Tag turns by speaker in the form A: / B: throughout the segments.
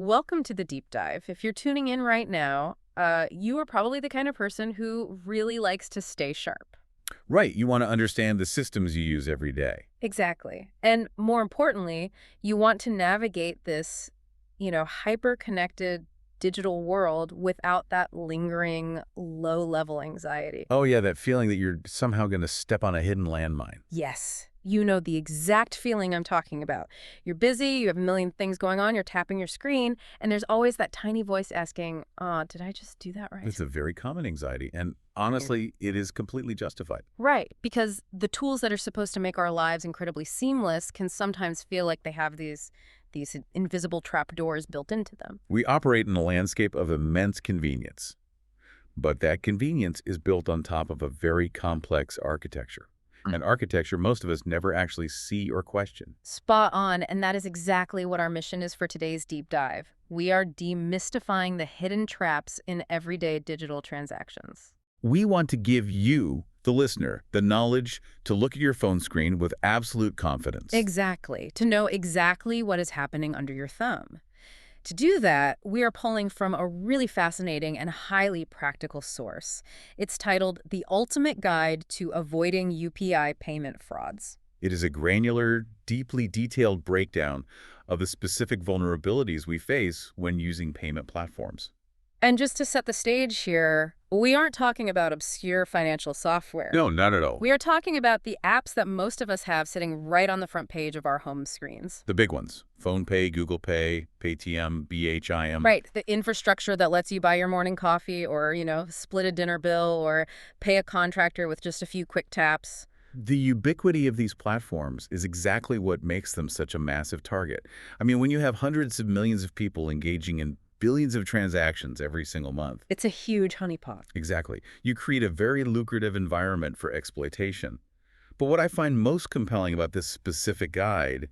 A: Welcome to the deep dive. If you're tuning in right now, you are probably the kind of person who really likes to stay sharp.
B: Right, you want to understand the systems you use every day.
A: Exactly. And more importantly, you want to navigate this, hyper-connected digital world without that lingering low-level anxiety.
B: Oh yeah, that feeling that you're somehow going to step on a hidden landmine.
A: Yes, you know the exact feeling I'm talking about. You're busy, you have a million things going on, you're tapping your screen, and there's always that tiny voice asking, did I just do that right?
B: It's a very common anxiety, and honestly, it is completely justified.
A: Right, because the tools that are supposed to make our lives incredibly seamless can sometimes feel like they have these invisible trapdoors built into them.
B: We operate in a landscape of immense convenience, but that convenience is built on top of a very complex architecture. An architecture most of us never actually see or question.
A: Spot on, and that is exactly what our mission is for today's deep dive. We are demystifying the hidden traps in everyday digital transactions.
B: We want to give you, the listener, the knowledge to look at your phone screen with absolute confidence.
A: Exactly, to know exactly what is happening under your thumb. To do that, we are pulling from a really fascinating and highly practical source. It's titled The Ultimate Guide to Avoiding UPI Payment Frauds.
B: It is a granular, deeply detailed breakdown of the specific vulnerabilities we face when using payment platforms.
A: And just to set the stage here, we aren't talking about obscure financial software.
B: No, not at all.
A: We are talking about the apps that most of us have sitting right on the front page of our home screens.
B: The big ones. PhonePay, Google Pay, Paytm, BHIM.
A: Right, the infrastructure that lets you buy your morning coffee or, split a dinner bill or pay a contractor with just a few quick taps.
B: The ubiquity of these platforms is exactly what makes them such a massive target. I mean, when you have hundreds of millions of people engaging in billions of transactions every single month.
A: It's a huge honeypot.
B: Exactly. You create a very lucrative environment for exploitation. But what I find most compelling about this specific guide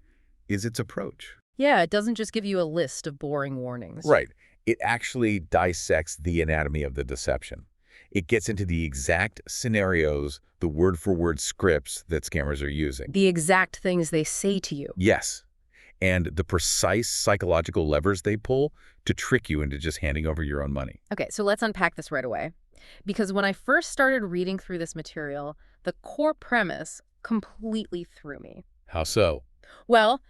B: is its approach.
A: Yeah, it doesn't just give you a list of boring warnings.
B: Right. It actually dissects the anatomy of the deception. It gets into the exact scenarios, the word-for-word scripts that scammers are using.
A: The exact things they say to you.
B: Yes. And the precise psychological levers they pull to trick you into just handing over your own money.
A: Okay, so let's unpack this right away. Because when I first started reading through this material, the core premise completely threw me.
B: How so?
A: Well,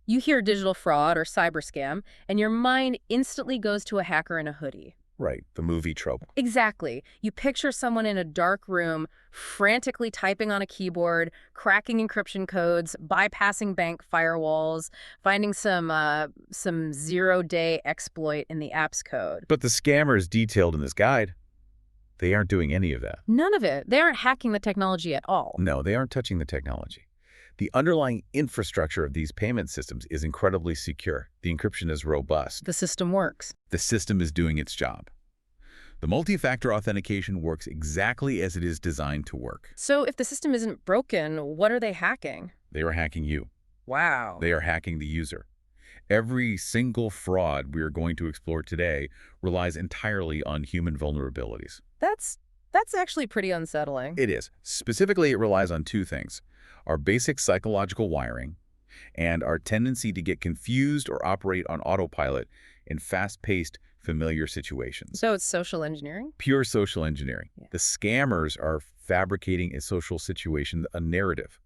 A: you hear digital fraud or cyber scam, and your mind instantly goes to a hacker in a hoodie.
B: Right, the movie trope.
A: Exactly. You picture someone in a dark room, frantically typing on a keyboard, cracking encryption codes, bypassing bank firewalls, finding some zero-day exploit in the app's code.
B: But the scammers detailed in this guide, they aren't doing any of that.
A: None of it. They aren't hacking the technology at all.
B: No, they aren't touching the technology. The underlying infrastructure of these payment systems is incredibly secure. The encryption is robust.
A: The system works.
B: The system is doing its job. The multi-factor authentication works exactly as it is designed to work.
A: So if the system isn't broken, what are they hacking?
B: They are hacking you.
A: Wow.
B: They are hacking the user. Every single fraud we are going to explore today relies entirely on human vulnerabilities.
A: That's actually pretty unsettling.
B: It is. Specifically, it relies on two things: our basic psychological wiring and our tendency to get confused or operate on autopilot in fast-paced, familiar situations.
A: So it's social engineering?
B: Pure social engineering.
A: Yeah.
B: The scammers are fabricating a social situation, a narrative,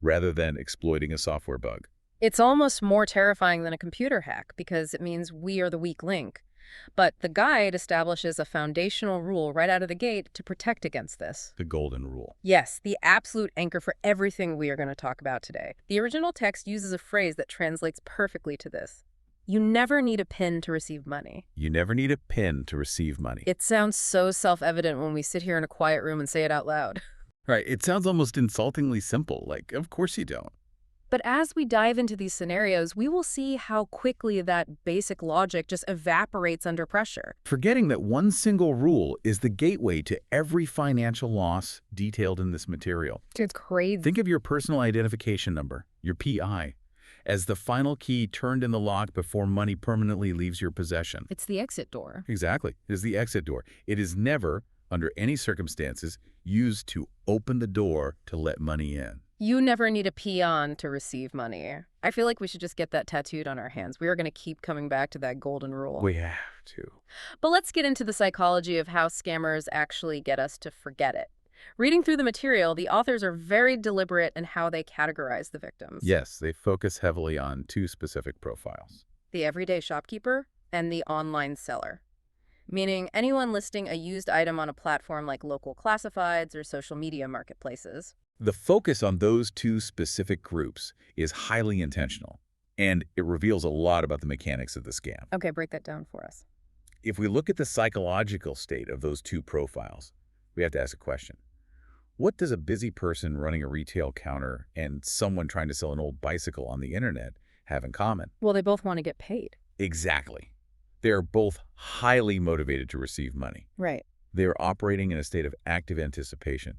B: rather than exploiting a software bug.
A: It's almost more terrifying than a computer hack because it means we are the weak link. But the guide establishes a foundational rule right out of the gate to protect against this.
B: The golden rule.
A: Yes, the absolute anchor for everything we are going to talk about today. The original text uses a phrase that translates perfectly to this. You never need a PIN to receive money.
B: You never need a PIN to receive money.
A: It sounds so self-evident when we sit here in a quiet room and say it out loud.
B: Right. It sounds almost insultingly simple. Like, of course you don't.
A: But as we dive into these scenarios, we will see how quickly that basic logic just evaporates under pressure.
B: Forgetting that one single rule is the gateway to every financial loss detailed in this material.
A: It's crazy.
B: Think of your personal identification number, your PI, as the final key turned in the lock before money permanently leaves your possession.
A: It's the exit door.
B: Exactly. It is the exit door. It is never, under any circumstances, used to open the door to let money in.
A: You never need a peon to receive money. I feel like we should just get that tattooed on our hands. We are going to keep coming back to that golden rule.
B: We have to.
A: But let's get into the psychology of how scammers actually get us to forget it. Reading through the material, the authors are very deliberate in how they categorize the victims.
B: Yes, they focus heavily on two specific profiles.
A: The everyday shopkeeper and the online seller. Meaning anyone listing a used item on a platform like local classifieds or social media marketplaces.
B: The focus on those two specific groups is highly intentional, and it reveals a lot about the mechanics of the scam.
A: Okay, break that down for us.
B: If we look at the psychological state of those two profiles, we have to ask a question. What does a busy person running a retail counter and someone trying to sell an old bicycle on the internet have in common?
A: Well, they both want to get paid.
B: Exactly. They are both highly motivated to receive money.
A: Right.
B: They are operating in a state of active anticipation.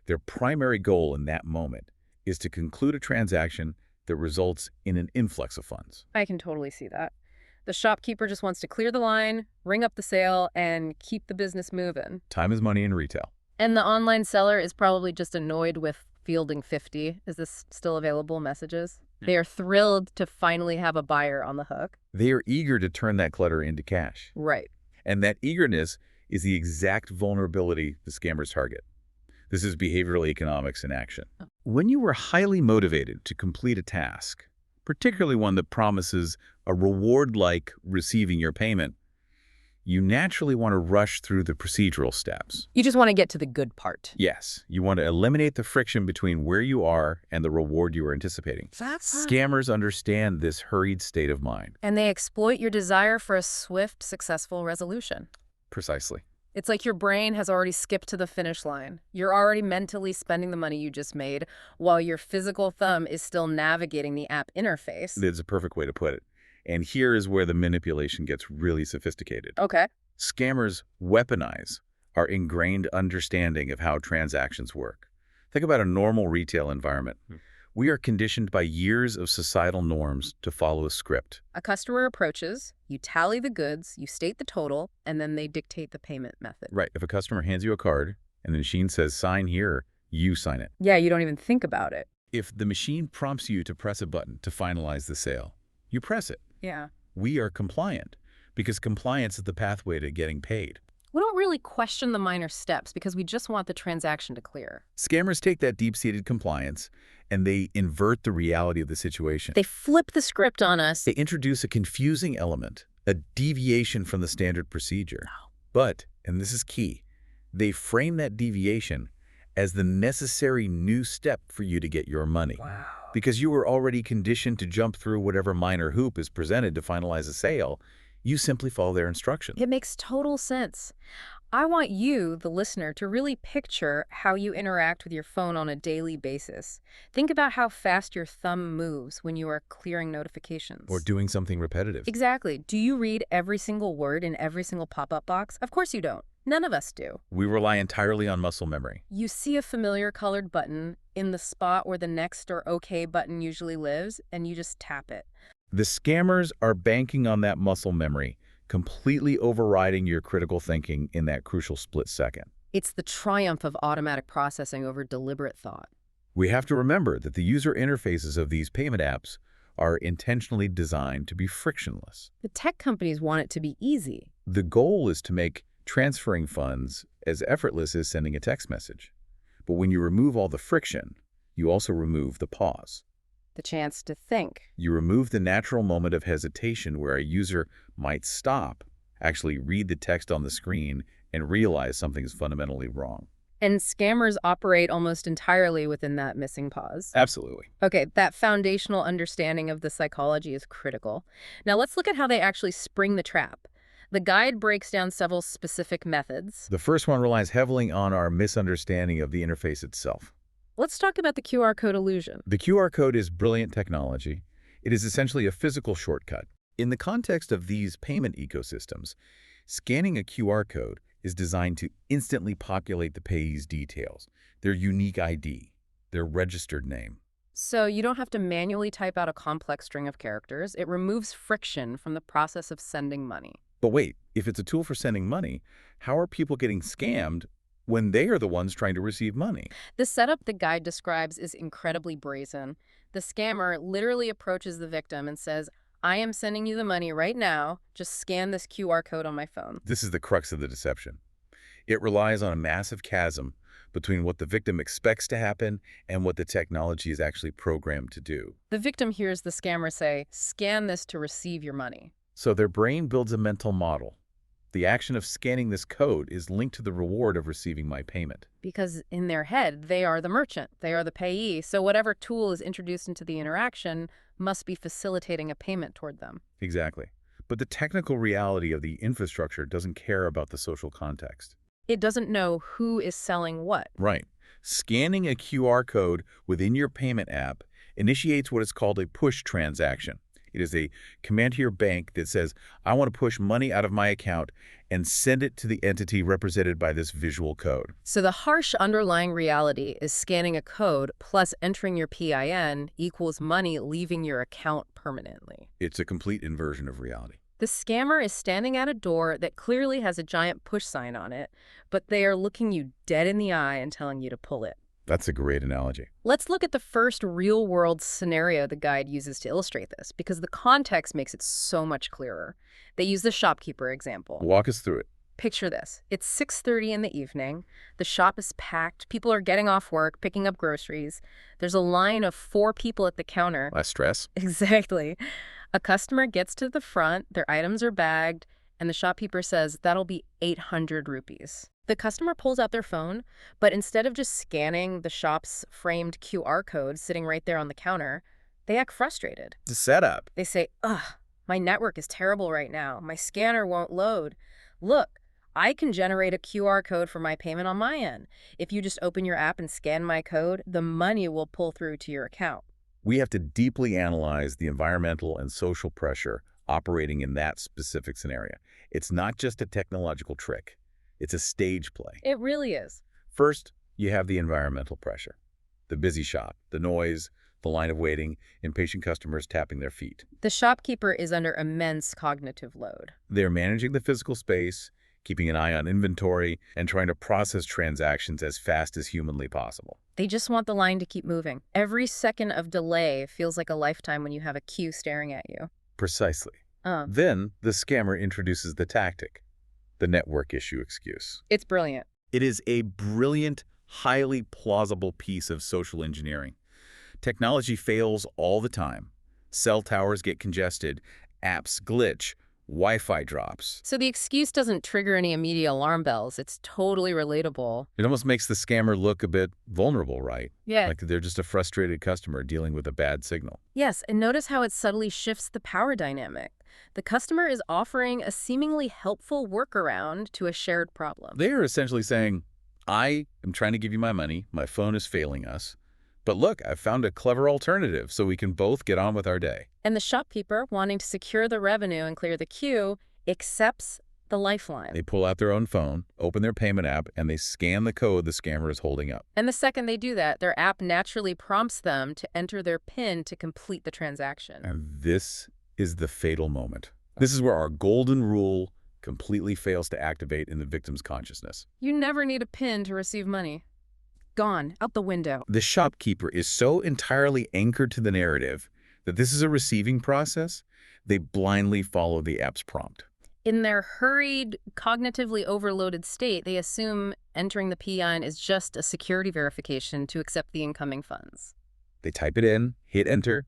B: Their primary goal in that moment is to conclude a transaction that results in an influx of funds.
A: I can totally see that. The shopkeeper just wants to clear the line, ring up the sale, and keep the business moving.
B: Time is money in retail.
A: And the online seller is probably just annoyed with fielding 50, is this still available messages. They are thrilled to finally have a buyer on the hook.
B: They are eager to turn that clutter into cash.
A: Right.
B: And that eagerness is the exact vulnerability the scammers target. This is behavioral economics in action. When you are highly motivated to complete a task, particularly one that promises a reward like receiving your payment, you naturally want to rush through the procedural steps.
A: You just want to get to the good part.
B: Yes, you want to eliminate the friction between where you are and the reward you are anticipating. Scammers understand this hurried state of mind.
A: And they exploit your desire for a swift, successful resolution.
B: Precisely.
A: It's like your brain has already skipped to the finish line. You're already mentally spending the money you just made, while your physical thumb is still navigating the app interface.
B: That's a perfect way to put it. And here is where the manipulation gets really sophisticated.
A: Okay.
B: Scammers weaponize our ingrained understanding of how transactions work. Think about a normal retail environment. We are conditioned by years of societal norms to follow a script.
A: A customer approaches, you tally the goods, you state the total, and then they dictate the payment method.
B: Right. If a customer hands you a card and the machine says sign here, you sign it.
A: Yeah, you don't even think about it.
B: If the machine prompts you to press a button to finalize the sale, you press it.
A: Yeah.
B: We are compliant because compliance is the pathway to getting paid.
A: We don't really question the minor steps because we just want the transaction to clear.
B: Scammers take that deep-seated compliance and they invert the reality of the situation.
A: They flip the script on us.
B: They introduce a confusing element, a deviation from the standard procedure. But, and this is key, they frame that deviation as the necessary new step for you to get your money.
A: Wow.
B: Because you were already conditioned to jump through whatever minor hoop is presented to finalize a sale, you simply follow their instructions.
A: It makes total sense. I want you, the listener, to really picture how you interact with your phone on a daily basis. Think about how fast your thumb moves when you are clearing notifications.
B: Or doing something repetitive.
A: Exactly. Do you read every single word in every single pop-up box? Of course you don't. None of us do.
B: We rely entirely on muscle memory.
A: You see a familiar colored button in the spot where the next or OK button usually lives, and you just tap it.
B: The scammers are banking on that muscle memory, completely overriding your critical thinking in that crucial split second.
A: It's the triumph of automatic processing over deliberate thought.
B: We have to remember that the user interfaces of these payment apps are intentionally designed to be frictionless.
A: The tech companies want it to be easy.
B: The goal is to make transferring funds as effortless as sending a text message. But when you remove all the friction, you also remove the pause.
A: The chance to think.
B: You remove the natural moment of hesitation where a user might stop, actually read the text on the screen, and realize something is fundamentally wrong.
A: And scammers operate almost entirely within that missing pause.
B: Absolutely.
A: Okay, that foundational understanding of the psychology is critical. Now let's look at how they actually spring the trap. The guide breaks down several specific methods.
B: The first one relies heavily on our misunderstanding of the interface itself.
A: Let's talk about the QR code illusion.
B: The QR code is brilliant technology. It is essentially a physical shortcut. In the context of these payment ecosystems, scanning a QR code is designed to instantly populate the payee's details, their unique ID, their registered name.
A: So you don't have to manually type out a complex string of characters. It removes friction from the process of sending money.
B: But wait, if it's a tool for sending money, how are people getting scammed when they are the ones trying to receive money?
A: The setup the guide describes is incredibly brazen. The scammer literally approaches the victim and says, I am sending you the money right now. Just scan this QR code on my phone.
B: This is the crux of the deception. It relies on a massive chasm between what the victim expects to happen and what the technology is actually programmed to do.
A: The victim hears the scammer say, scan this to receive your money.
B: So their brain builds a mental model. The action of scanning this code is linked to the reward of receiving my payment.
A: Because in their head, they are the merchant, they are the payee, so whatever tool is introduced into the interaction must be facilitating a payment toward them.
B: Exactly. But the technical reality of the infrastructure doesn't care about the social context.
A: It doesn't know who is selling what.
B: Right. Scanning a QR code within your payment app initiates what is called a push transaction. It is a command to your bank that says, I want to push money out of my account and send it to the entity represented by this visual code.
A: So the harsh underlying reality is scanning a code plus entering your PIN equals money leaving your account permanently.
B: It's a complete inversion of reality.
A: The scammer is standing at a door that clearly has a giant push sign on it, but they are looking you dead in the eye and telling you to pull it.
B: That's a great analogy.
A: Let's look at the first real-world scenario the guide uses to illustrate this, because the context makes it so much clearer. They use the shopkeeper example.
B: Walk us through it.
A: Picture this. It's 6:30 in the evening. The shop is packed. People are getting off work, picking up groceries. There's a line of 4 people at the counter.
B: Less stress?
A: Exactly. A customer gets to the front, their items are bagged, and the shopkeeper says, that'll be 800 rupees. The customer pulls out their phone, but instead of just scanning the shop's framed QR code sitting right there on the counter, they act frustrated.
B: The setup.
A: They say, ugh, my network is terrible right now. My scanner won't load. Look, I can generate a QR code for my payment on my end. If you just open your app and scan my code, the money will pull through to your account.
B: We have to deeply analyze the environmental and social pressure operating in that specific scenario. It's not just a technological trick. It's a stage play.
A: It really is.
B: First, you have the environmental pressure. The busy shop, the noise, the line of waiting, impatient customers tapping their feet.
A: The shopkeeper is under immense cognitive load.
B: They're managing the physical space, keeping an eye on inventory, and trying to process transactions as fast as humanly possible.
A: They just want the line to keep moving. Every second of delay feels like a lifetime when you have a queue staring at you.
B: Precisely. Then, the scammer introduces the tactic, the network issue excuse.
A: It's brilliant.
B: It is a brilliant, highly plausible piece of social engineering. Technology fails all the time. Cell towers get congested, apps glitch, Wi-Fi drops.
A: So the excuse doesn't trigger any immediate alarm bells. It's totally relatable.
B: It almost makes the scammer look a bit vulnerable, right?
A: Yeah.
B: Like they're just a frustrated customer dealing with a bad signal.
A: Yes, and notice how it subtly shifts the power dynamic. The customer is offering a seemingly helpful workaround to a shared problem.
B: They are essentially saying, I am trying to give you my money, my phone is failing us, but look, I've found a clever alternative so we can both get on with our day.
A: And the shopkeeper, wanting to secure the revenue and clear the queue, accepts the lifeline.
B: They pull out their own phone, open their payment app, and they scan the code the scammer is holding up.
A: And the second they do that, their app naturally prompts them to enter their PIN to complete the transaction.
B: And this is the fatal moment. This is where our golden rule completely fails to activate in the victim's consciousness.
A: You never need a PIN to receive money. Gone, out the window.
B: The shopkeeper is so entirely anchored to the narrative that this is a receiving process, they blindly follow the app's prompt.
A: In their hurried, cognitively overloaded state, they assume entering the PIN is just a security verification to accept the incoming funds.
B: They type it in, hit enter,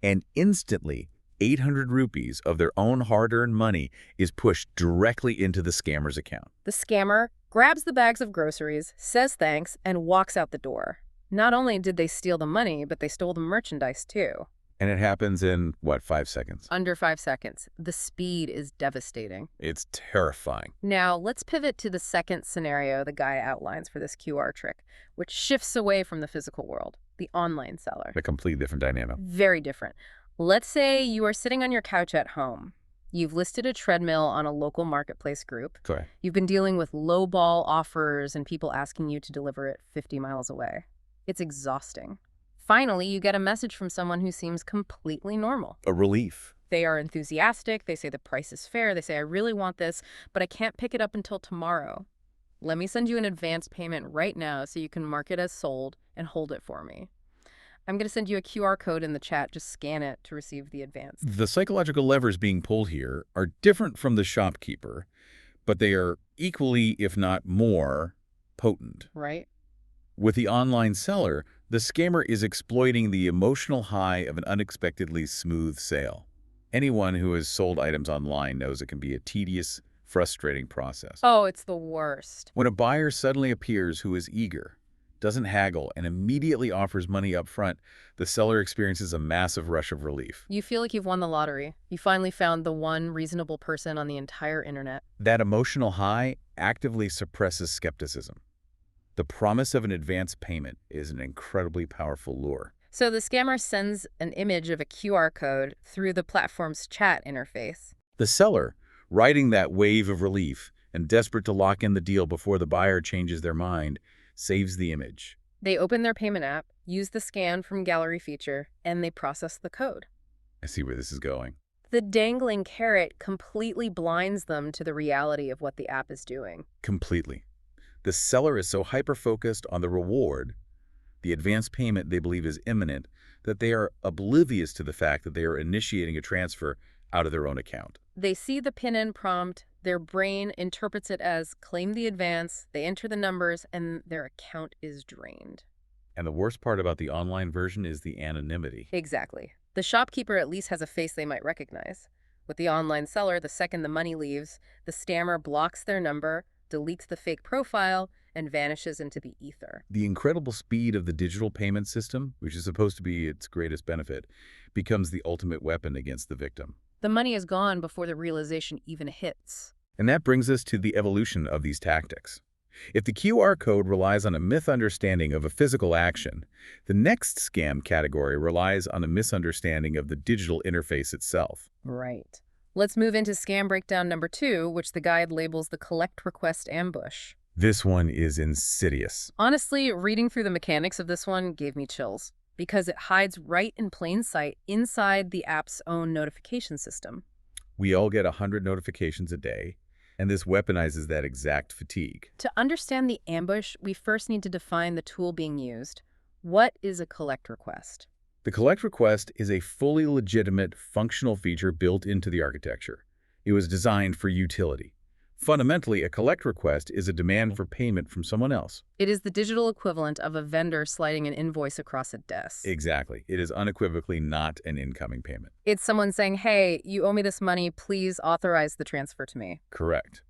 B: and instantly 800 rupees of their own hard-earned money is pushed directly into the scammer's account.
A: The scammer grabs the bags of groceries, says thanks, and walks out the door. Not only did they steal the money, but they stole the merchandise too.
B: And it happens in, what, 5 seconds?
A: Under 5 seconds. The speed is devastating.
B: It's terrifying.
A: Now, let's pivot to the second scenario the guy outlines for this QR trick, which shifts away from the physical world, the online seller.
B: A completely different dynamic.
A: Very different. Let's say you are sitting on your couch at home. You've listed a treadmill on a local marketplace group.
B: Correct.
A: You've been dealing with lowball offers and people asking you to deliver it 50 miles away. It's exhausting. Finally, you get a message from someone who seems completely normal.
B: A relief.
A: They are enthusiastic. They say the price is fair. They say, I really want this, but I can't pick it up until tomorrow. Let me send you an advance payment right now so you can mark it as sold and hold it for me. I'm going to send you a QR code in the chat. Just scan it to receive the advance.
B: The psychological levers being pulled here are different from the shopkeeper, but they are equally, if not more, potent.
A: Right?
B: With the online seller, the scammer is exploiting the emotional high of an unexpectedly smooth sale. Anyone who has sold items online knows it can be a tedious, frustrating process.
A: Oh, it's the worst.
B: When a buyer suddenly appears who is eager, doesn't haggle, and immediately offers money up front, the seller experiences a massive rush of relief.
A: You feel like you've won the lottery. You finally found the one reasonable person on the entire internet.
B: That emotional high actively suppresses skepticism. The promise of an advance payment is an incredibly powerful lure.
A: So the scammer sends an image of a QR code through the platform's chat interface.
B: The seller, riding that wave of relief and desperate to lock in the deal before the buyer changes their mind, saves the image.
A: They open their payment app, use the scan from gallery feature, and they process the code.
B: I see where this is going.
A: The dangling carrot completely blinds them to the reality of what the app is doing.
B: Completely. The seller is so hyper-focused on the reward, the advance payment they believe is imminent, that they are oblivious to the fact that they are initiating a transfer out of their own account.
A: They see the PIN prompt, their brain interprets it as claim the advance, they enter the numbers, and their account is drained.
B: And the worst part about the online version is the anonymity.
A: Exactly. The shopkeeper at least has a face they might recognize. With the online seller, the second the money leaves, the scammer blocks their number, deletes the fake profile, and vanishes into the ether.
B: The incredible speed of the digital payment system, which is supposed to be its greatest benefit, becomes the ultimate weapon against the victim.
A: The money is gone before the realization even hits.
B: And that brings us to the evolution of these tactics. If the QR code relies on a misunderstanding of a physical action, the next scam category relies on a misunderstanding of the digital interface itself.
A: Right. Let's move into scam breakdown number 2, which the guide labels the collect request ambush.
B: This one is insidious.
A: Honestly, reading through the mechanics of this one gave me chills, because it hides right in plain sight inside the app's own notification system.
B: We all get 100 notifications a day, and this weaponizes that exact fatigue.
A: To understand the ambush, we first need to define the tool being used. What is a collect request?
B: The collect request is a fully legitimate functional feature built into the architecture. It was designed for utility. Fundamentally, a collect request is a demand for payment from someone else.
A: It is the digital equivalent of a vendor sliding an invoice across a desk.
B: Exactly. It is unequivocally not an incoming payment.
A: It's someone saying, hey, you owe me this money, please authorize the transfer to me.
B: Correct.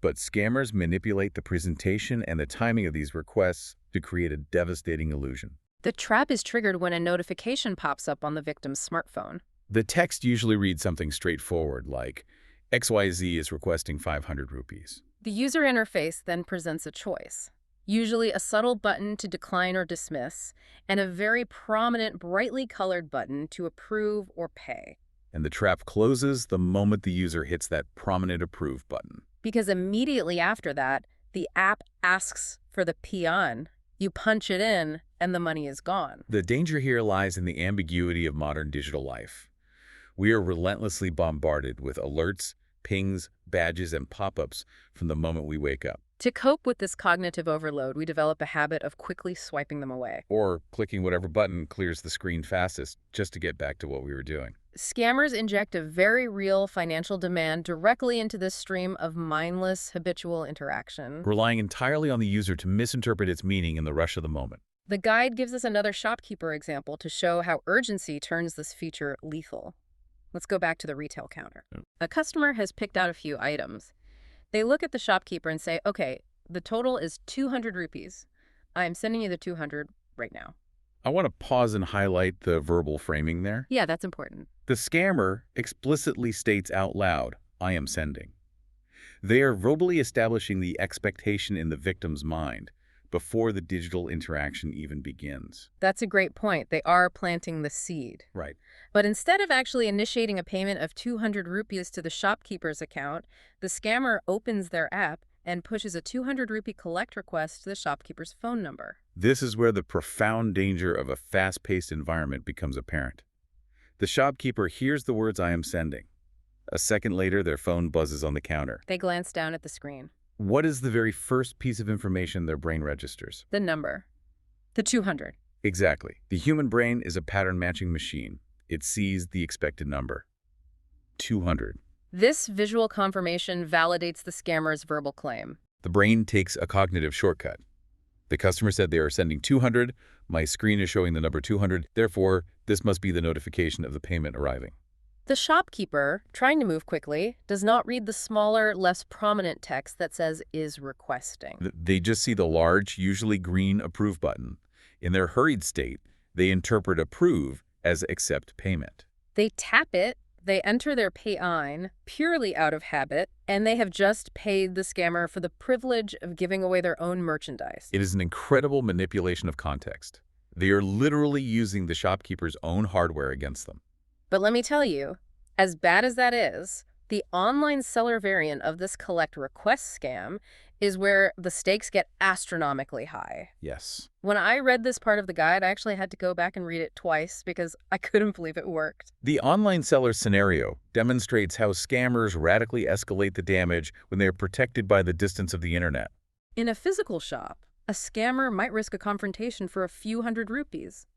B: But scammers manipulate the presentation and the timing of these requests to create a devastating illusion.
A: The trap is triggered when a notification pops up on the victim's smartphone.
B: The text usually reads something straightforward like, XYZ is requesting 500 rupees.
A: The user interface then presents a choice, usually a subtle button to decline or dismiss, and a very prominent, brightly colored button to approve or pay.
B: And the trap closes the moment the user hits that prominent approve button.
A: Because immediately after that, the app asks for the PIN. You punch it in, and the money is gone.
B: The danger here lies in the ambiguity of modern digital life. We are relentlessly bombarded with alerts, pings, badges, and pop-ups from the moment we wake up.
A: To cope with this cognitive overload, we develop a habit of quickly swiping them away.
B: Or clicking whatever button clears the screen fastest just to get back to what we were doing.
A: Scammers inject a very real financial demand directly into this stream of mindless, habitual interaction,
B: Relying entirely on the user to misinterpret its meaning in the rush of the moment.
A: The guide gives us another shopkeeper example to show how urgency turns this feature lethal. Let's go back to the retail counter. A customer has picked out a few items. They look at the shopkeeper and say, okay, the total is 200 rupees. I'm sending you the 200 right now.
B: I want to pause and highlight the verbal framing there.
A: Yeah, that's important.
B: The scammer explicitly states out loud, I am sending. They are verbally establishing the expectation in the victim's mind before the digital interaction even begins.
A: That's a great point. They are planting the seed.
B: Right.
A: But instead of actually initiating a payment of 200 rupees to the shopkeeper's account, the scammer opens their app and pushes a 200 rupee collect request to the shopkeeper's phone number.
B: This is where the profound danger of a fast-paced environment becomes apparent. The shopkeeper hears the words I am sending. A second later, their phone buzzes on the counter.
A: They glance down at the screen.
B: What is the very first piece of information their brain registers?
A: The number. The 200.
B: Exactly. The human brain is a pattern-matching machine. It sees the expected number, 200.
A: This visual confirmation validates the scammer's verbal claim.
B: The brain takes a cognitive shortcut. The customer said they are sending 200. My screen is showing the number 200. Therefore, this must be the notification of the payment arriving.
A: The shopkeeper, trying to move quickly, does not read the smaller, less prominent text that says "is requesting."
B: They just see the large, usually green approve button. In their hurried state, they interpret approve as accept payment.
A: They tap it, they enter their PIN purely out of habit, and they have just paid the scammer for the privilege of giving away their own merchandise.
B: It is an incredible manipulation of context. They are literally using the shopkeeper's own hardware against them.
A: But let me tell you, as bad as that is, the online seller variant of this collect request scam is where the stakes get astronomically high.
B: Yes.
A: When I read this part of the guide, I actually had to go back and read it twice because I couldn't believe it worked.
B: The online seller scenario demonstrates how scammers radically escalate the damage when they are protected by the distance of the internet.
A: In a physical shop, a scammer might risk a confrontation for a few hundred rupees.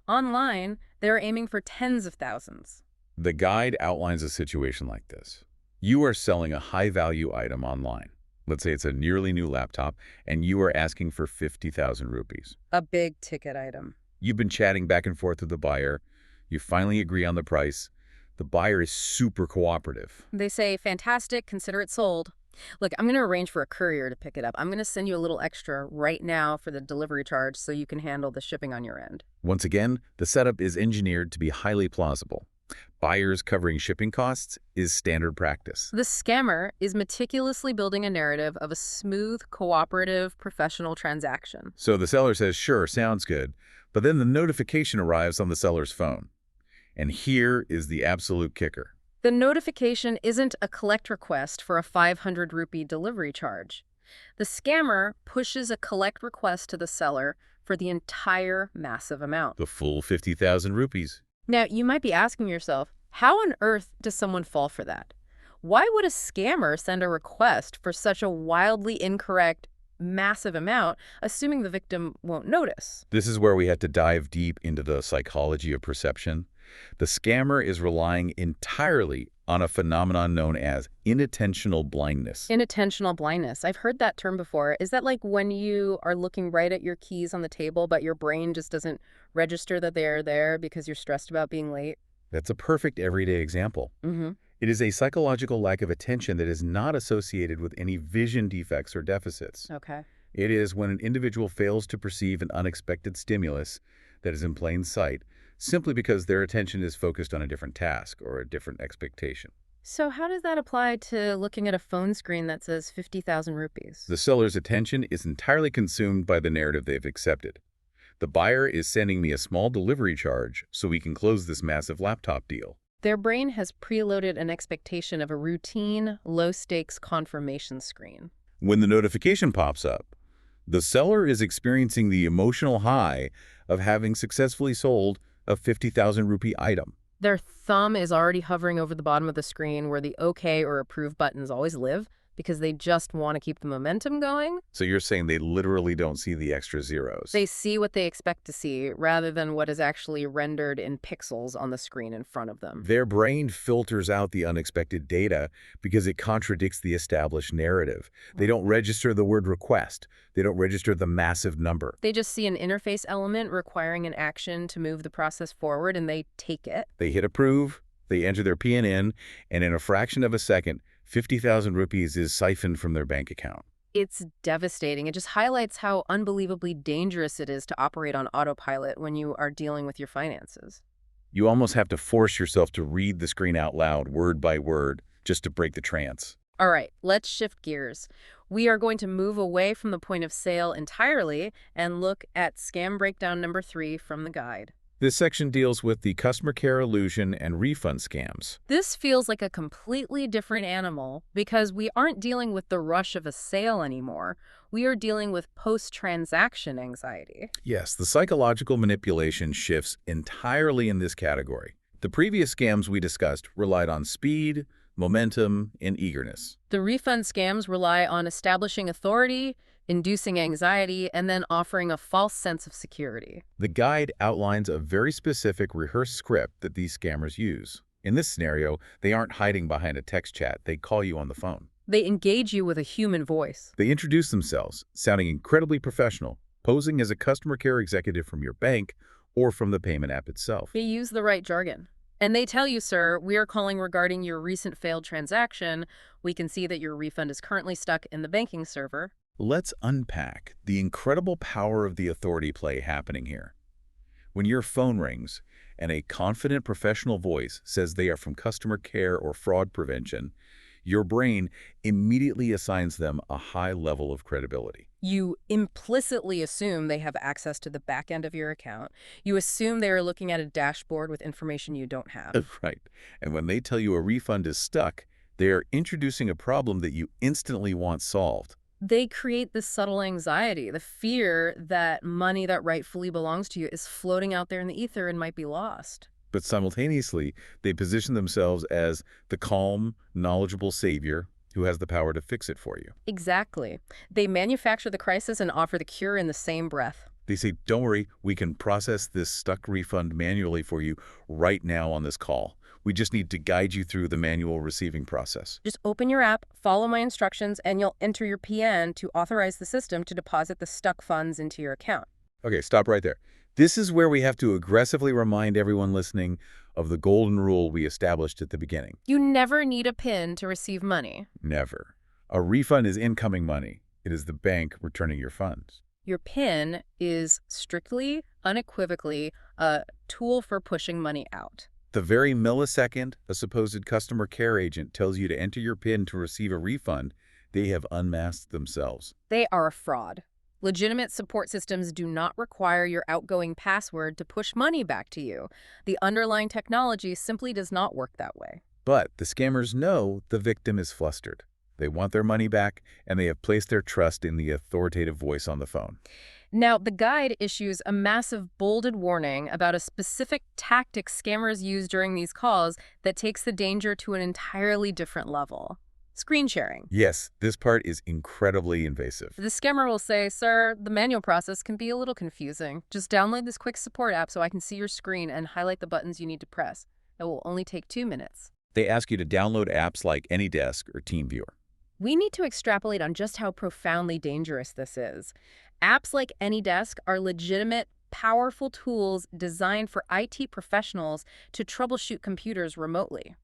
A: Online, they're aiming for tens of thousands.
B: The guide outlines a situation like this. You are selling a high-value item online. Let's say it's a nearly new laptop, and you are asking for 50,000 rupees.
A: A big ticket item.
B: You've been chatting back and forth with the buyer. You finally agree on the price. The buyer is super cooperative.
A: They say, fantastic, consider it sold. Look, I'm going to arrange for a courier to pick it up. I'm going to send you a little extra right now for the delivery charge so you can handle the shipping on your end.
B: Once again, the setup is engineered to be highly plausible. Buyers covering shipping costs is standard practice.
A: The scammer is meticulously building a narrative of a smooth, cooperative, professional transaction.
B: So the seller says, sure, sounds good, but then the notification arrives on the seller's phone. And here is the absolute kicker.
A: The notification isn't a collect request for a 500 rupee delivery charge. The scammer pushes a collect request to the seller for the entire massive amount.
B: The full 50,000 rupees.
A: Now, you might be asking yourself, how on earth does someone fall for that? Why would a scammer send a request for such a wildly incorrect, massive amount, assuming the victim won't notice?
B: This is where we had to dive deep into the psychology of perception. The scammer is relying entirely on a phenomenon known as inattentional blindness.
A: Inattentional blindness. I've heard that term before. Is that like when you are looking right at your keys on the table, but your brain just doesn't register that they're there because you're stressed about being late?
B: That's a perfect everyday example.
A: Mm-hmm.
B: It is a psychological lack of attention that is not associated with any vision defects or deficits.
A: Okay.
B: It is when an individual fails to perceive an unexpected stimulus that is in plain sight, simply because their attention is focused on a different task or a different expectation.
A: So how does that apply to looking at a phone screen that says 50,000 rupees?
B: The seller's attention is entirely consumed by the narrative they've accepted. The buyer is sending me a small delivery charge so we can close this massive laptop deal.
A: Their brain has preloaded an expectation of a routine, low-stakes confirmation screen.
B: When the notification pops up, the seller is experiencing the emotional high of having successfully sold a 50,000 rupee item.
A: Their thumb is already hovering over the bottom of the screen where the OK or approve buttons always live because they just want to keep the momentum going.
B: So you're saying they literally don't see the extra zeros?
A: They see what they expect to see rather than what is actually rendered in pixels on the screen in front of them.
B: Their brain filters out the unexpected data because it contradicts the established narrative. They don't register the word request. They don't register the massive number.
A: They just see an interface element requiring an action to move the process forward, and they take it.
B: They hit approve, they enter their PIN, and in a fraction of a second, 50,000 rupees is siphoned from their bank account.
A: It's devastating. It just highlights how unbelievably dangerous it is to operate on autopilot when you are dealing with your finances.
B: You almost have to force yourself to read the screen out loud, word by word, just to break the trance.
A: All right, let's shift gears. We are going to move away from the point of sale entirely and look at scam breakdown number 3 from the guide.
B: This section deals with the customer care illusion and refund scams.
A: This feels like a completely different animal because we aren't dealing with the rush of a sale anymore. We are dealing with post-transaction anxiety.
B: Yes, the psychological manipulation shifts entirely in this category. The previous scams we discussed relied on speed, momentum, and eagerness.
A: The refund scams rely on establishing authority, inducing anxiety and then offering a false sense of security.
B: The guide outlines a very specific rehearsed script that these scammers use. In this scenario, they aren't hiding behind a text chat. They call you on the phone.
A: They engage you with a human voice.
B: They introduce themselves, sounding incredibly professional, posing as a customer care executive from your bank or from the payment app itself.
A: They use the right jargon. And they tell you, sir, we are calling regarding your recent failed transaction. We can see that your refund is currently stuck in the banking server.
B: Let's unpack the incredible power of the authority play happening here. When your phone rings and a confident professional voice says they are from customer care or fraud prevention, your brain immediately assigns them a high level of credibility.
A: You implicitly assume they have access to the back end of your account. You assume they are looking at a dashboard with information you don't have.
B: Right. And when they tell you a refund is stuck, they are introducing a problem that you instantly want solved.
A: They create this subtle anxiety, the fear that money that rightfully belongs to you is floating out there in the ether and might be lost.
B: But simultaneously, they position themselves as the calm, knowledgeable savior who has the power to fix it for you.
A: Exactly. They manufacture the crisis and offer the cure in the same breath.
B: They say, don't worry, we can process this stuck refund manually for you right now on this call. We just need to guide you through the manual receiving process.
A: Just open your app, follow my instructions, and you'll enter your PIN to authorize the system to deposit the stuck funds into your account.
B: Okay, stop right there. This is where we have to aggressively remind everyone listening of the golden rule we established at the beginning.
A: You never need a PIN to receive money.
B: Never. A refund is incoming money. It is the bank returning your funds.
A: Your PIN is strictly, unequivocally, a tool for pushing money out.
B: The very millisecond a supposed customer care agent tells you to enter your PIN to receive a refund, they have unmasked themselves.
A: They are a fraud. Legitimate support systems do not require your outgoing password to push money back to you. The underlying technology simply does not work that way.
B: But the scammers know the victim is flustered. They want their money back, and they have placed their trust in the authoritative voice on the phone.
A: Now, the guide issues a massive bolded warning about a specific tactic scammers use during these calls that takes the danger to an entirely different level. Screen sharing.
B: Yes, this part is incredibly invasive.
A: The scammer will say, sir, the manual process can be a little confusing. Just download this quick support app so I can see your screen and highlight the buttons you need to press. It will only take 2 minutes.
B: They ask you to download apps like AnyDesk or TeamViewer.
A: We need to extrapolate on just how profoundly dangerous this is. Apps like AnyDesk are legitimate, powerful tools designed for IT professionals to troubleshoot computers remotely.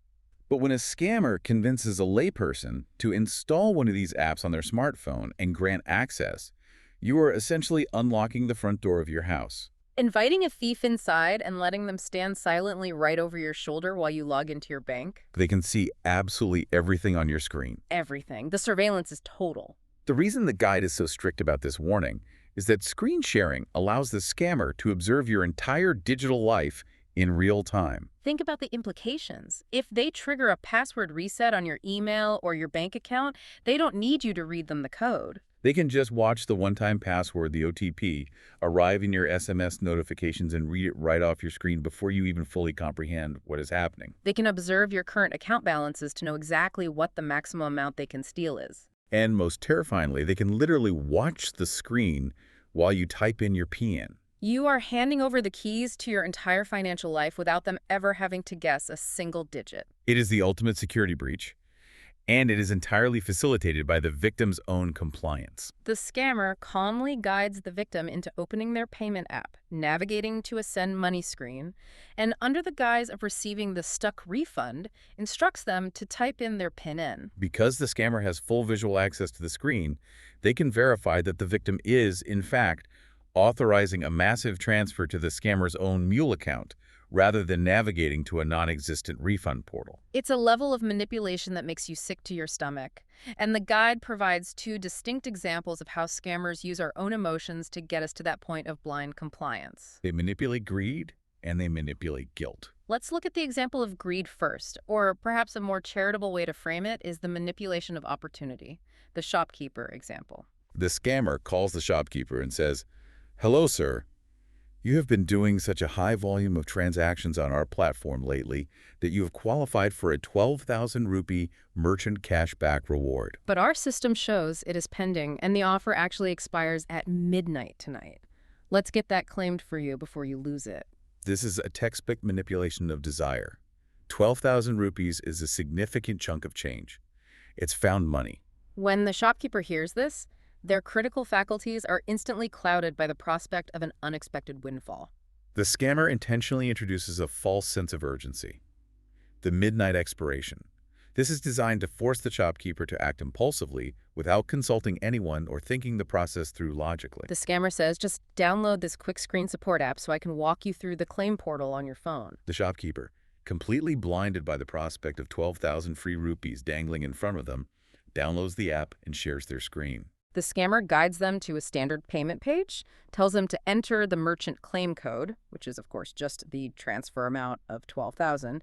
B: But when a scammer convinces a layperson to install one of these apps on their smartphone and grant access, you are essentially unlocking the front door of your house.
A: Inviting a thief inside and letting them stand silently right over your shoulder while you log into your bank?
B: They can see absolutely everything on your screen.
A: Everything. The surveillance is total.
B: The reason the guide is so strict about this warning is that screen sharing allows the scammer to observe your entire digital life in real time.
A: Think about the implications. If they trigger a password reset on your email or your bank account, they don't need you to read them the code.
B: They can just watch the one-time password, the OTP, arrive in your SMS notifications and read it right off your screen before you even fully comprehend what is happening.
A: They can observe your current account balances to know exactly what the maximum amount they can steal is.
B: And most terrifyingly, they can literally watch the screen while you type in your PIN.
A: You are handing over the keys to your entire financial life without them ever having to guess a single digit.
B: It is the ultimate security breach, and it is entirely facilitated by the victim's own compliance.
A: The scammer calmly guides the victim into opening their payment app, navigating to a send money screen, and under the guise of receiving the stuck refund, instructs them to type in their PIN.
B: Because the scammer has full visual access to the screen, they can verify that the victim is, in fact, authorizing a massive transfer to the scammer's own mule account, rather than navigating to a non-existent refund portal.
A: It's a level of manipulation that makes you sick to your stomach. And the guide provides 2 distinct examples of how scammers use our own emotions to get us to that point of blind compliance.
B: They manipulate greed, and they manipulate guilt.
A: Let's look at the example of greed first, or perhaps a more charitable way to frame it is the manipulation of opportunity, the shopkeeper example.
B: The scammer calls the shopkeeper and says, "Hello, sir. You have been doing such a high volume of transactions on our platform lately that you have qualified for a 12,000 rupee merchant cashback reward.
A: But our system shows it is pending, and the offer actually expires at midnight tonight. Let's get that claimed for you before you lose it.
B: This is a textbook manipulation of desire. 12,000 rupees is a significant chunk of change. It's found money.
A: When the shopkeeper hears this, their critical faculties are instantly clouded by the prospect of an unexpected windfall.
B: The scammer intentionally introduces a false sense of urgency. The midnight expiration. This is designed to force the shopkeeper to act impulsively without consulting anyone or thinking the process through logically.
A: The scammer says, just download this quick screen support app so I can walk you through the claim portal on your phone.
B: The shopkeeper, completely blinded by the prospect of 12,000 free rupees dangling in front of them, downloads the app and shares their screen.
A: The scammer guides them to a standard payment page, tells them to enter the merchant claim code, which is, of course, just the transfer amount of 12,000,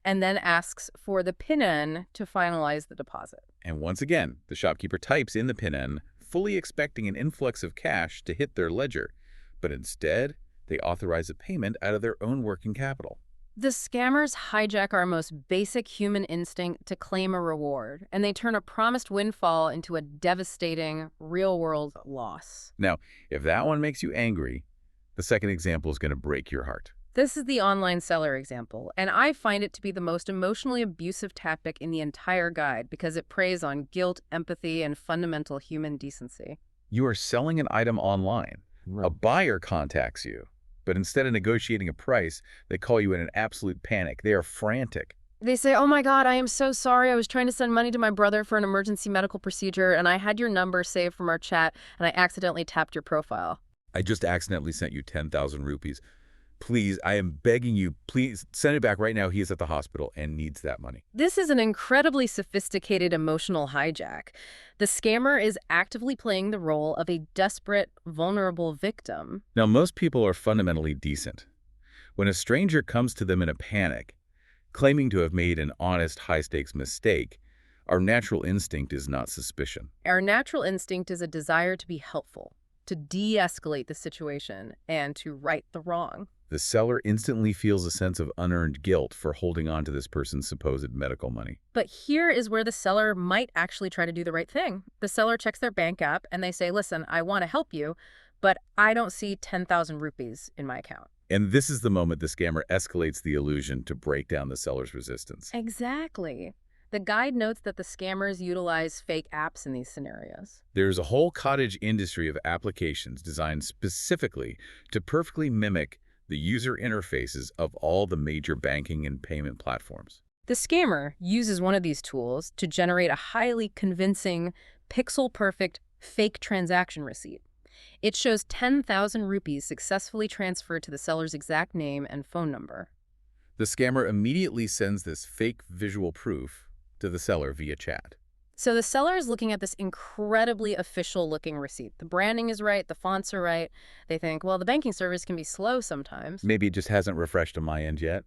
A: and then asks for the PIN to finalize the deposit.
B: And once again, the shopkeeper types in the PIN, fully expecting an influx of cash to hit their ledger, but instead, they authorize a payment out of their own working capital.
A: The scammers hijack our most basic human instinct to claim a reward, and they turn a promised windfall into a devastating, real-world loss.
B: Now, if that one makes you angry, the second example is going to break your heart.
A: This is the online seller example, and I find it to be the most emotionally abusive tactic in the entire guide because it preys on guilt, empathy, and fundamental human decency.
B: You are selling an item online.
A: Right.
B: A buyer contacts you, but instead of negotiating a price, they call you in an absolute panic. They are frantic.
A: They say, oh my God, I am so sorry. I was trying to send money to my brother for an emergency medical procedure, and I had your number saved from our chat, and I accidentally tapped your profile.
B: I just accidentally sent you 10,000 rupees. Please, I am begging you, please send it back right now. He is at the hospital and needs that money.
A: This is an incredibly sophisticated emotional hijack. The scammer is actively playing the role of a desperate, vulnerable victim.
B: Now, most people are fundamentally decent. When a stranger comes to them in a panic, claiming to have made an honest, high-stakes mistake, our natural instinct is not suspicion.
A: Our natural instinct is a desire to be helpful, to de-escalate the situation, and to right the wrong.
B: The seller instantly feels a sense of unearned guilt for holding on to this person's supposed medical money.
A: But here is where the seller might actually try to do the right thing. The seller checks their bank app and they say, listen, I want to help you, but I don't see 10,000 rupees in my account.
B: And this is the moment the scammer escalates the illusion to break down the seller's resistance.
A: Exactly. The guide notes that the scammers utilize fake apps in these scenarios.
B: There's a whole cottage industry of applications designed specifically to perfectly mimic the user interfaces of all the major banking and payment platforms.
A: The scammer uses one of these tools to generate a highly convincing, pixel-perfect fake transaction receipt. It shows 10,000 rupees successfully transferred to the seller's exact name and phone number.
B: The scammer immediately sends this fake visual proof to the seller via chat.
A: So the seller is looking at this incredibly official-looking receipt. The branding is right, the fonts are right. They think, well, the banking service can be slow sometimes.
B: Maybe it just hasn't refreshed on my end yet.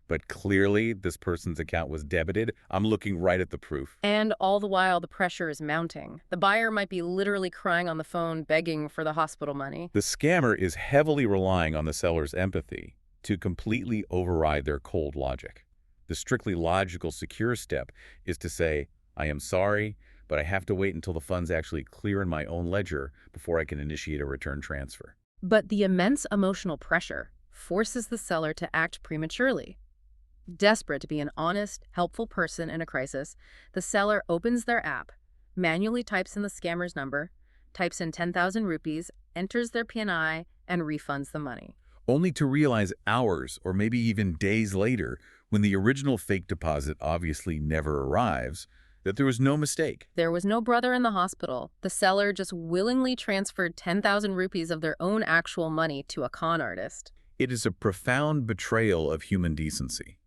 B: But clearly, this person's account was debited. I'm looking right at the proof.
A: And all the while, the pressure is mounting. The buyer might be literally crying on the phone, begging for the hospital money.
B: The scammer is heavily relying on the seller's empathy to completely override their cold logic. The strictly logical, secure step is to say, I am sorry, but I have to wait until the funds actually clear in my own ledger before I can initiate a return transfer.
A: But the immense emotional pressure forces the seller to act prematurely. Desperate to be an honest, helpful person in a crisis, the seller opens their app, manually types in the scammer's number, types in 10,000 rupees, enters their PIN, and refunds the money.
B: Only to realize hours or maybe even days later, when the original fake deposit obviously never arrives, that there was no mistake.
A: There was no brother in the hospital. The seller just willingly transferred 10,000 rupees of their own actual money to a con artist.
B: It is a profound betrayal of human decency.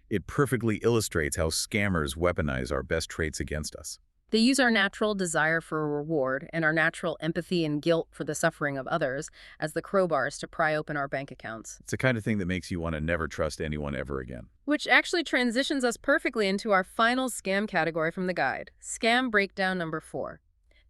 B: It perfectly illustrates how scammers weaponize our best traits against us.
A: They use our natural desire for a reward and our natural empathy and guilt for the suffering of others as the crowbars to pry open our bank accounts.
B: It's the kind of thing that makes you want to never trust anyone ever again.
A: Which actually transitions us perfectly into our final scam category from the guide. Scam breakdown number 4.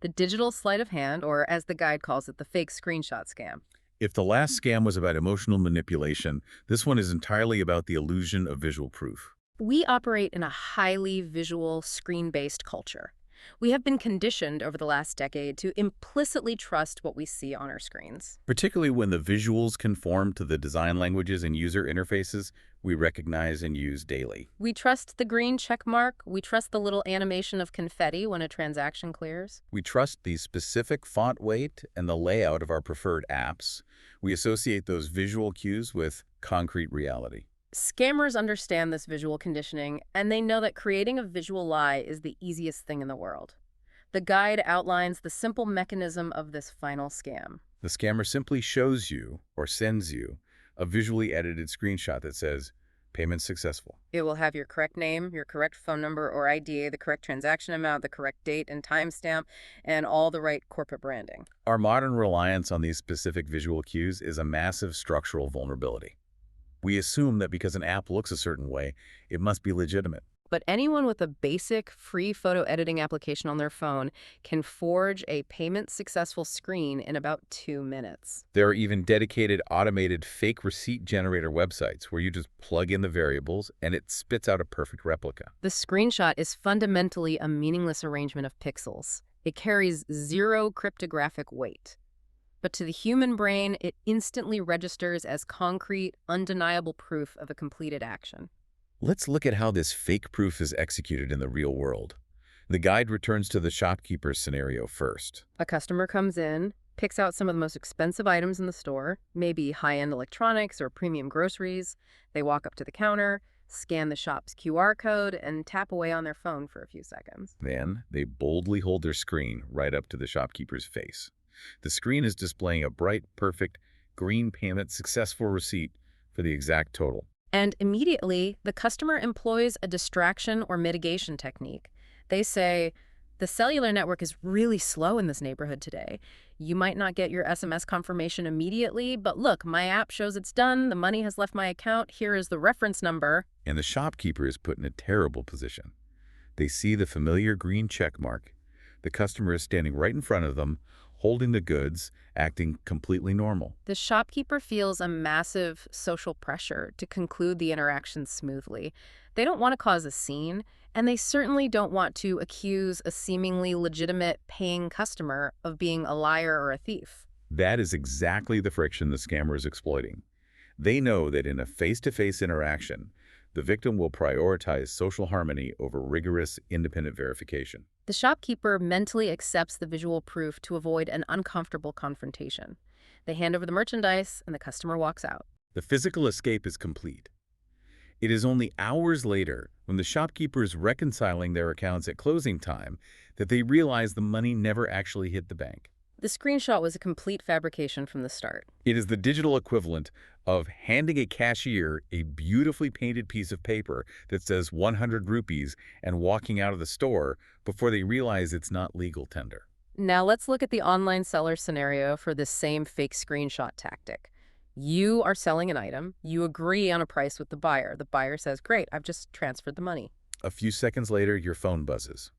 A: The digital sleight of hand, or as the guide calls it, the fake screenshot scam.
B: If the last scam was about emotional manipulation, this one is entirely about the illusion of visual proof.
A: We operate in a highly visual, screen-based culture. We have been conditioned over the last decade to implicitly trust what we see on our screens.
B: Particularly when the visuals conform to the design languages and user interfaces we recognize and use daily.
A: We trust the green check mark. We trust the little animation of confetti when a transaction clears.
B: We trust the specific font weight and the layout of our preferred apps. We associate those visual cues with concrete reality.
A: Scammers understand this visual conditioning, and they know that creating a visual lie is the easiest thing in the world. The guide outlines the simple mechanism of this final scam.
B: The scammer simply shows you or sends you a visually edited screenshot that says, "Payment successful."
A: It will have your correct name, your correct phone number or ID, the correct transaction amount, the correct date and timestamp, and all the right corporate branding.
B: Our modern reliance on these specific visual cues is a massive structural vulnerability. We assume that because an app looks a certain way, it must be legitimate.
A: But anyone with a basic free photo editing application on their phone can forge a payment successful screen in about 2 minutes.
B: There are even dedicated automated fake receipt generator websites where you just plug in the variables and it spits out a perfect replica.
A: The screenshot is fundamentally a meaningless arrangement of pixels. It carries zero cryptographic weight. But to the human brain, it instantly registers as concrete, undeniable proof of a completed action.
B: Let's look at how this fake proof is executed in the real world. The guide returns to the shopkeepers scenario first.
A: A customer comes in, picks out some of the most expensive items in the store, maybe high-end electronics or premium groceries. They walk up to the counter, scan the shop's QR code, and tap away on their phone for a few seconds.
B: Then, they boldly hold their screen right up to the shopkeeper's face. The screen is displaying a bright, perfect, green payment successful receipt for the exact total.
A: And immediately, the customer employs a distraction or mitigation technique. They say, "The cellular network is really slow in this neighborhood today. You might not get your SMS confirmation immediately, but look, my app shows it's done. The money has left my account. Here is the reference number."
B: And the shopkeeper is put in a terrible position. They see the familiar green check mark. The customer is standing right in front of them, holding the goods, acting completely normal.
A: The shopkeeper feels a massive social pressure to conclude the interaction smoothly. They don't want to cause a scene, and they certainly don't want to accuse a seemingly legitimate paying customer of being a liar or a thief.
B: That is exactly the friction the scammer is exploiting. They know that in a face-to-face interaction, the victim will prioritize social harmony over rigorous, independent verification.
A: The shopkeeper mentally accepts the visual proof to avoid an uncomfortable confrontation. They hand over the merchandise, and the customer walks out.
B: The physical escape is complete. It is only hours later, when the shopkeeper is reconciling their accounts at closing time, that they realize the money never actually hit the bank.
A: The screenshot was a complete fabrication from the start.
B: It is the digital equivalent of handing a cashier a beautifully painted piece of paper that says 100 rupees and walking out of the store before they realize it's not legal tender.
A: Now let's look at the online seller scenario for this same fake screenshot tactic. You are selling an item. You agree on a price with the buyer. The buyer says, "Great, I've just transferred the money."
B: A few seconds later, your phone buzzes.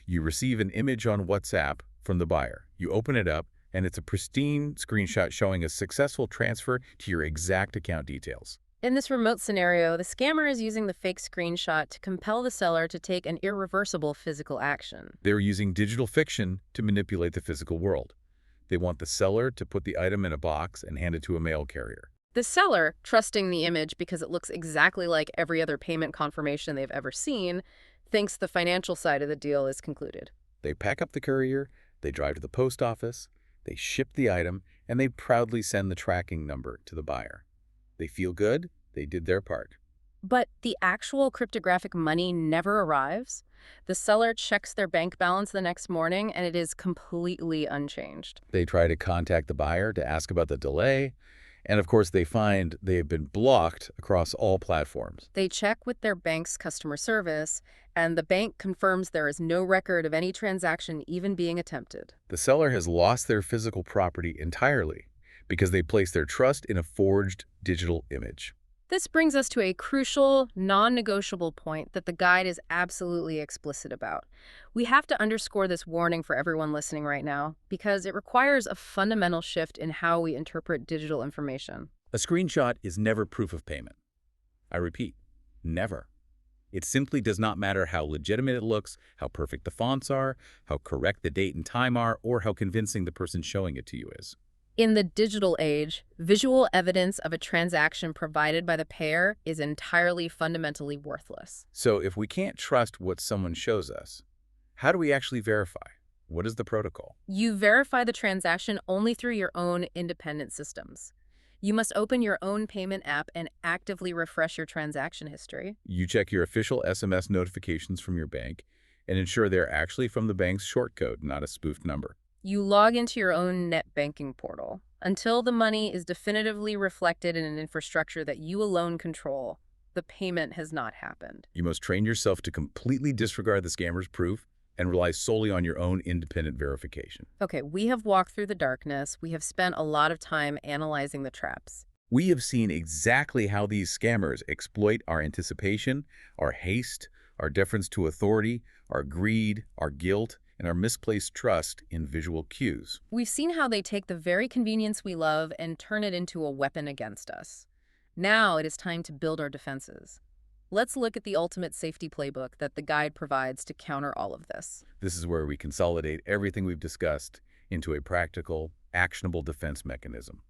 B: You receive an image on WhatsApp from the buyer. You open it up, and it's a pristine screenshot showing a successful transfer to your exact account details.
A: In this remote scenario, the scammer is using the fake screenshot to compel the seller to take an irreversible physical action.
B: They're using digital fiction to manipulate the physical world. They want the seller to put the item in a box and hand it to a mail carrier.
A: The seller, trusting the image because it looks exactly like every other payment confirmation they've ever seen, thinks the financial side of the deal is concluded.
B: They pack up the courier, they drive to the post office, they ship the item, and they proudly send the tracking number to the buyer. They feel good, they did their part.
A: But the actual cryptographic money never arrives. The seller checks their bank balance the next morning, and it is completely unchanged.
B: They try to contact the buyer to ask about the delay, and of course they find they have been blocked across all platforms.
A: They check with their bank's customer service, and the bank confirms there is no record of any transaction even being attempted.
B: The seller has lost their physical property entirely because they placed their trust in a forged digital image.
A: This brings us to a crucial, non-negotiable point that the guide is absolutely explicit about. We have to underscore this warning for everyone listening right now because it requires a fundamental shift in how we interpret digital information.
B: A screenshot is never proof of payment. I repeat, never. It simply does not matter how legitimate it looks, how perfect the fonts are, how correct the date and time are, or how convincing the person showing it to you is.
A: In the digital age, visual evidence of a transaction provided by the payer is entirely fundamentally worthless.
B: So if we can't trust what someone shows us, how do we actually verify? What is the protocol?
A: You verify the transaction only through your own independent systems. You must open your own payment app and actively refresh your transaction history.
B: You check your official SMS notifications from your bank and ensure they're actually from the bank's short code, not a spoofed number.
A: You log into your own net banking portal. Until the money is definitively reflected in an infrastructure that you alone control, the payment has not happened.
B: You must train yourself to completely disregard the scammer's proof and rely solely on your own independent verification.
A: Okay, we have walked through the darkness. We have spent a lot of time analyzing the traps.
B: We have seen exactly how these scammers exploit our anticipation, our haste, our deference to authority, our greed, our guilt, and our misplaced trust in visual cues.
A: We've seen how they take the very convenience we love and turn it into a weapon against us. Now it is time to build our defenses. Let's look at the ultimate safety playbook that the guide provides to counter all of this.
B: This is where we consolidate everything we've discussed into a practical, actionable defense mechanism.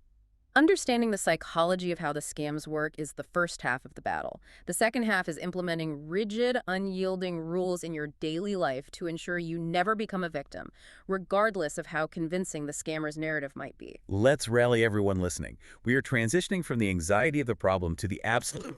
A: Understanding the psychology of how the scams work is the first half of the battle. The second half is implementing rigid, unyielding rules in your daily life to ensure you never become a victim, regardless of how convincing the scammer's narrative might be.
B: Let's rally everyone listening. We are transitioning from the anxiety of the problem to the absolute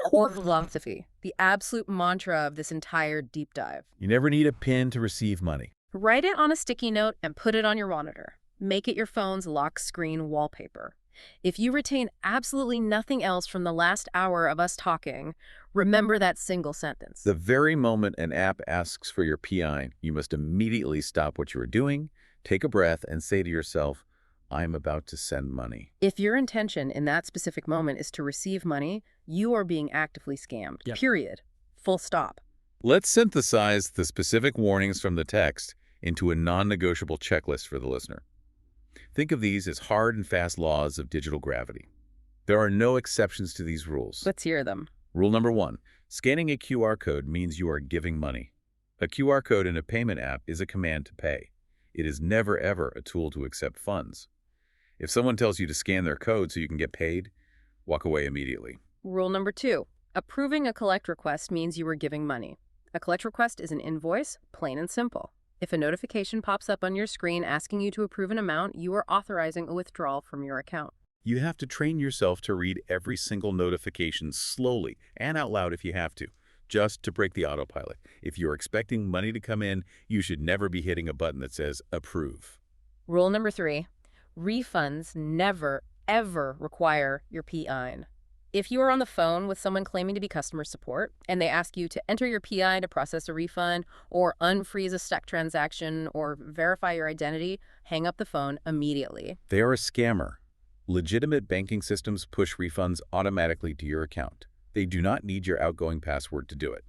A: core philosophy, the absolute mantra of this entire deep dive.
B: You never need a PIN to receive money.
A: Write it on a sticky note and put it on your monitor. Make it your phone's lock screen wallpaper. If you retain absolutely nothing else from the last hour of us talking, remember that single sentence.
B: The very moment an app asks for your PIN, you must immediately stop what you are doing, take a breath, and say to yourself, I'm about to send money.
A: If your intention in that specific moment is to receive money, you are being actively scammed.
B: Yep.
A: Period. Full stop.
B: Let's synthesize the specific warnings from the text into a non-negotiable checklist for the listener. Think of these as hard and fast laws of digital gravity. There are no exceptions to these rules.
A: Let's hear them.
B: Rule number 1, scanning a QR code means you are giving money. A QR code in a payment app is a command to pay. It is never, ever a tool to accept funds. If someone tells you to scan their code so you can get paid, walk away immediately.
A: Rule number 2, approving a collect request means you are giving money. A collect request is an invoice, plain and simple. If a notification pops up on your screen asking you to approve an amount, you are authorizing a withdrawal from your account.
B: You have to train yourself to read every single notification slowly and out loud if you have to, just to break the autopilot. If you're expecting money to come in, you should never be hitting a button that says approve.
A: Rule number 3, refunds never, ever require your PIN. If you are on the phone with someone claiming to be customer support and they ask you to enter your PIN to process a refund or unfreeze a stuck transaction or verify your identity, hang up the phone immediately.
B: They are a scammer. Legitimate banking systems push refunds automatically to your account. They do not need your outgoing password to do it.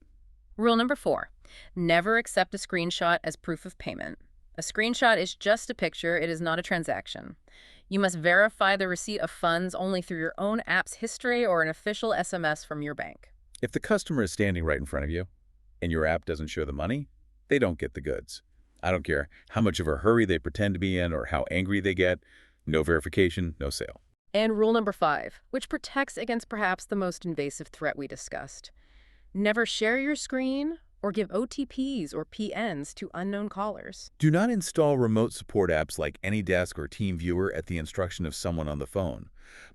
A: Rule number 4, never accept a screenshot as proof of payment. A screenshot is just a picture, it is not a transaction. You must verify the receipt of funds only through your own app's history or an official SMS from your bank.
B: If the customer is standing right in front of you and your app doesn't show the money, they don't get the goods. I don't care how much of a hurry they pretend to be in or how angry they get, no verification, no sale.
A: And rule number 5, which protects against perhaps the most invasive threat we discussed. Never share your screen or give OTPs or PNs to unknown callers.
B: Do not install remote support apps like AnyDesk or TeamViewer at the instruction of someone on the phone.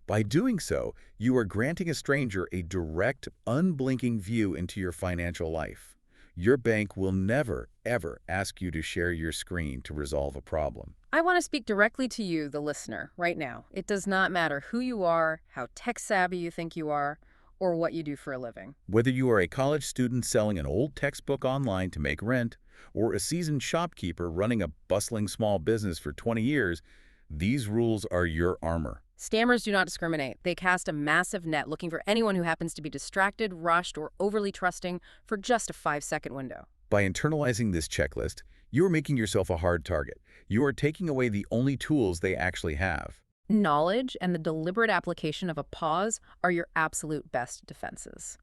B: By doing so, you are granting a stranger a direct, unblinking view into your financial life. Your bank will never, ever ask you to share your screen to resolve a problem.
A: I want to speak directly to you, the listener, right now. It does not matter who you are, how tech-savvy you think you are, or what you do for a living.
B: Whether you are a college student selling an old textbook online to make rent, or a seasoned shopkeeper running a bustling small business for 20 years, These rules are your armor.
A: Scammers do not discriminate. They cast a massive net looking for anyone who happens to be distracted, rushed, or overly trusting for just a 5-second window.
B: By internalizing this checklist, you are making yourself a hard target. You are taking away the only tools they actually have.
A: Knowledge and the deliberate application of a pause are your absolute best defenses.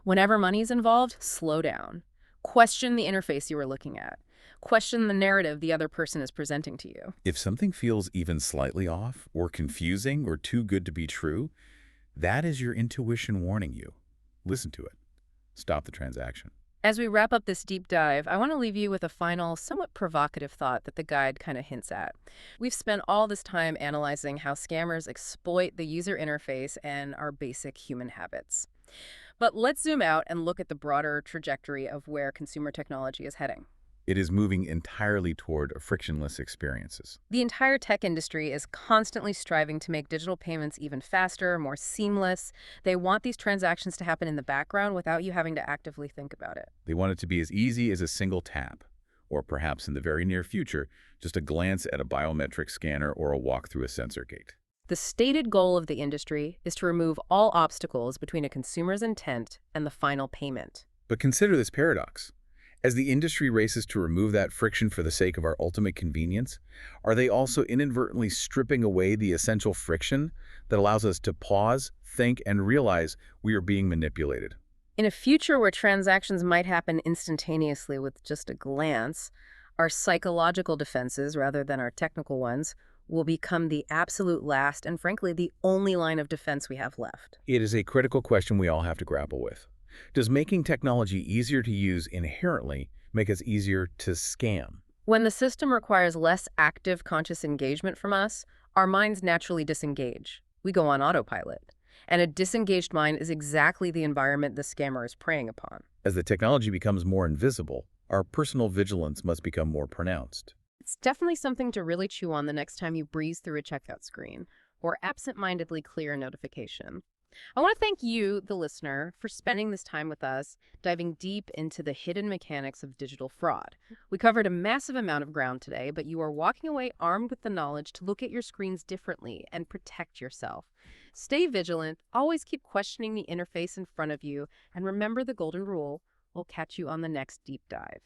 A: Whenever money is involved, slow down. Question the interface you are looking at. Question the narrative the other person is presenting to you.
B: If something feels even slightly off, or confusing, or too good to be true, that is your intuition warning you. Listen to it. Stop the transaction.
A: As we wrap up this deep dive, I want to leave you with a final, somewhat provocative thought that the guide kind of hints at. We've spent all this time analyzing how scammers exploit the user interface and our basic human habits. But let's zoom out and look at the broader trajectory of where consumer technology is heading.
B: It is moving entirely toward frictionless experiences.
A: The entire tech industry is constantly striving to make digital payments even faster, more seamless. They want these transactions to happen in the background without you having to actively think about it.
B: They want it to be as easy as a single tap, or perhaps in the very near future, just a glance at a biometric scanner or a walk through a sensor gate.
A: The stated goal of the industry is to remove all obstacles between a consumer's intent and the final payment.
B: But consider this paradox. As the industry races to remove that friction for the sake of our ultimate convenience, are they also inadvertently stripping away the essential friction that allows us to pause, think, and realize we are being manipulated?
A: In a future where transactions might happen instantaneously with just a glance, our psychological defenses, rather than our technical ones, will become the absolute last and, frankly, the only line of defense we have left.
B: It is a critical question we all have to grapple with. Does making technology easier to use inherently make us easier to scam?
A: When the system requires less active, conscious engagement from us, our minds naturally disengage. We go on autopilot. And a disengaged mind is exactly the environment the scammer is preying upon.
B: As the technology becomes more invisible, our personal vigilance must become more pronounced.
A: It's definitely something to really chew on the next time you breeze through a checkout screen or absent-mindedly clear a notification. I want to thank you, the listener, for spending this time with us, diving deep into the hidden mechanics of digital fraud. We covered a massive amount of ground today, but you are walking away armed with the knowledge to look at your screens differently and protect yourself. Stay vigilant, always keep questioning the interface in front of you, and remember the golden rule. We'll catch you on the next deep dive.